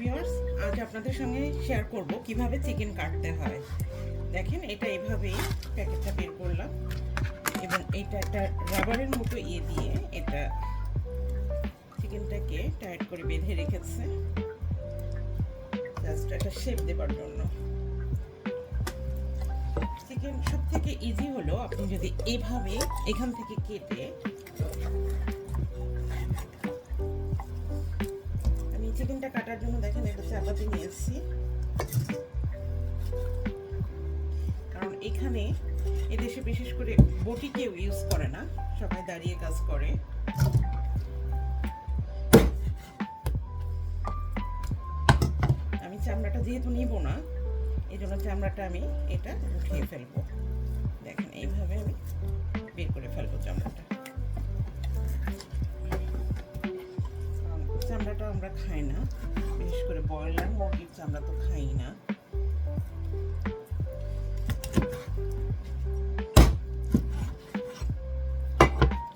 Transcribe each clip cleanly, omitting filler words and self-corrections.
Viewers, আজ আপনাদের সঙ্গে শেয়ার করব কিভাবে চিকেন কাটতে হয়। দেখেন, এটা এইভাবেই প্যাকেটটা বের করলাম এবং এটা একটা রাবারের মতো দিয়ে এটা চিকেনটাকে টাইট করে বেঁধে রেখেছে, জাস্ট একটা শেপ দেবার জন্য। চিকেন সব থেকে ইজি হলো আপনি যদি এইভাবে এখান থেকে কেটে, আমি চিকেনটা কাটার জন্য দেখেন এটা চাপাতি নিয়েছি, কারণ এখানে এদেশে বিশেষ করে বটি কেউ ইউজ করে না, সবাই দাঁড়িয়ে কাজ করে। আমি চামড়াটা যেহেতু নিব না, এই জন্য চামড়াটা আমি এটা উঠিয়ে ফেলবো। দেখেন এইভাবে আমি বের করে ফেলবো চামড়াটা। চামড়াটা আমরা খাই না, বিশেষ করে ব্রয়লার মুরগির চামড়া তো খাই না।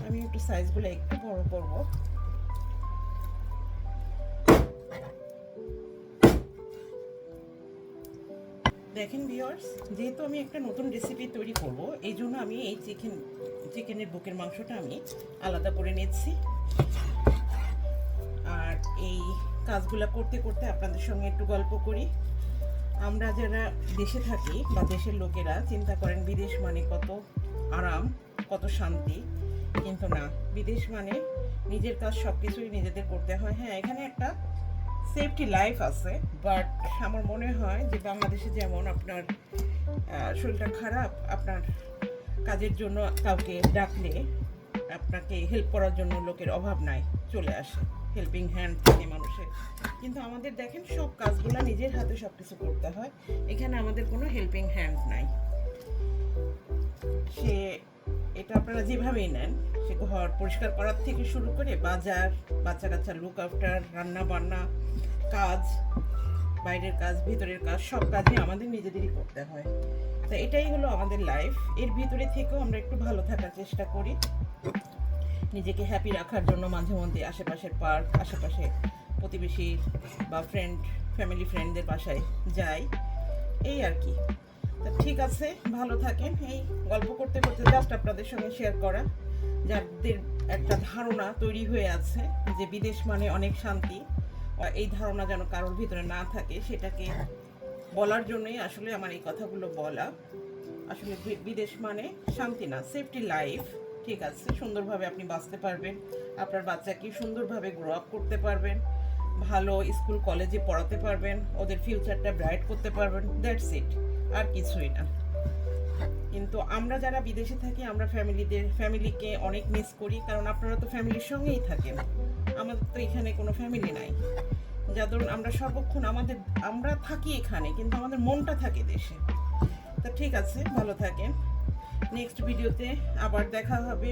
আমি একটু সাইজগুলো একটু বড় করব। দেখেন ভিউয়ার্স, যেহেতু আমি একটা নতুন রেসিপি তৈরি করব, এই জন্য আমি এই চিকেনের বুকের মাংসটা আমি আলাদা করে নিচ্ছি। আর এই কাজগুলো করতে করতে আপনাদের সঙ্গে একটু গল্প করি। আমরা যারা দেশে থাকি বা দেশের লোকেরা চিন্তা করেন বিদেশ মানে কত আরাম, কত শান্তি, কিন্তু না, বিদেশ মানে নিজের কাজ সব কিছুই নিজেদের করতে হয়। হ্যাঁ, এখানে একটা সেফটি লাইফ আছে, বাট আমার মনে হয় যে বাংলাদেশে যেমন আপনার শরীরটা খারাপ, আপনার কাজের জন্য কাউকে ডাকলে আপনাকে হেল্প করার জন্য লোকের অভাব নাই, চলে আসে, হেল্পিং হ্যান্ড থাকে মানুষের। কিন্তু আমাদের দেখেন সব কাজগুলো নিজের হাতে সব কিছু করতে হয়, এখানে আমাদের কোনো হেল্পিং হ্যান্ড নাই। সে এটা আপনারা যেভাবেই নেন, সে ঘর পরিষ্কার করার থেকে শুরু করে বাজার, বাচ্চা কাচ্চা লুক আফটার, রান্না বান্না কাজ, বাইরের কাজ, ভিতরের কাজ, সব কাজই আমাদের নিজেদেরই করতে হয়। তো এটাই হলো আমাদের লাইফ। এর ভিতরে থেকেও আমরা একটু ভালো থাকার চেষ্টা করি, নিজেকে হ্যাপি রাখার জন্য মাঝে মধ্যে আশেপাশের পার্ক, আশেপাশে প্রতিবেশী বা ফ্যামিলি ফ্রেন্ডদের বাসায় যাই, এই আর কি। তা ঠিক আছে, ভালো থাকেন। এই গল্প করতে করতে জাস্ট আপনাদের সঙ্গে শেয়ার করা, যাদের একটা ধারণা তৈরি হয়ে আছে যে বিদেশ মানে অনেক শান্তি, এই ধারণা যেন কারোর ভিতরে না থাকে, সেটাকে বলার জন্যই আসলে আমার এই কথাগুলো বলা। আসলে বিদেশ মানে শান্তি না, সেফটি লাইফ। ঠিক আছে, সুন্দরভাবে আপনি বাঁচতে পারবেন, আপনার বাচ্চাকে সুন্দরভাবে গ্রো আপ করতে পারবেন, ভালো স্কুল কলেজে পড়াতে পারবেন, ওদের ফিউচারটা ব্রাইট করতে পারবেন, দ্যাটস ইট, আর কিছুই না। কিন্তু আমরা যারা বিদেশে থাকি, আমরা ফ্যামিলিকে অনেক মিস করি, কারণ আপনারা তো ফ্যামিলির সঙ্গেই থাকেন, আমাদের তো এখানে কোনো ফ্যামিলি নাই। যাদের আমরা সর্বক্ষণ আমরা থাকি এখানে, কিন্তু আমাদের মনটা থাকে দেশে। তা ঠিক আছে, ভালো থাকেন। নেক্সট ভিডিওতে আবার দেখা হবে।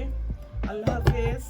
আল্লাহ হাফেজ।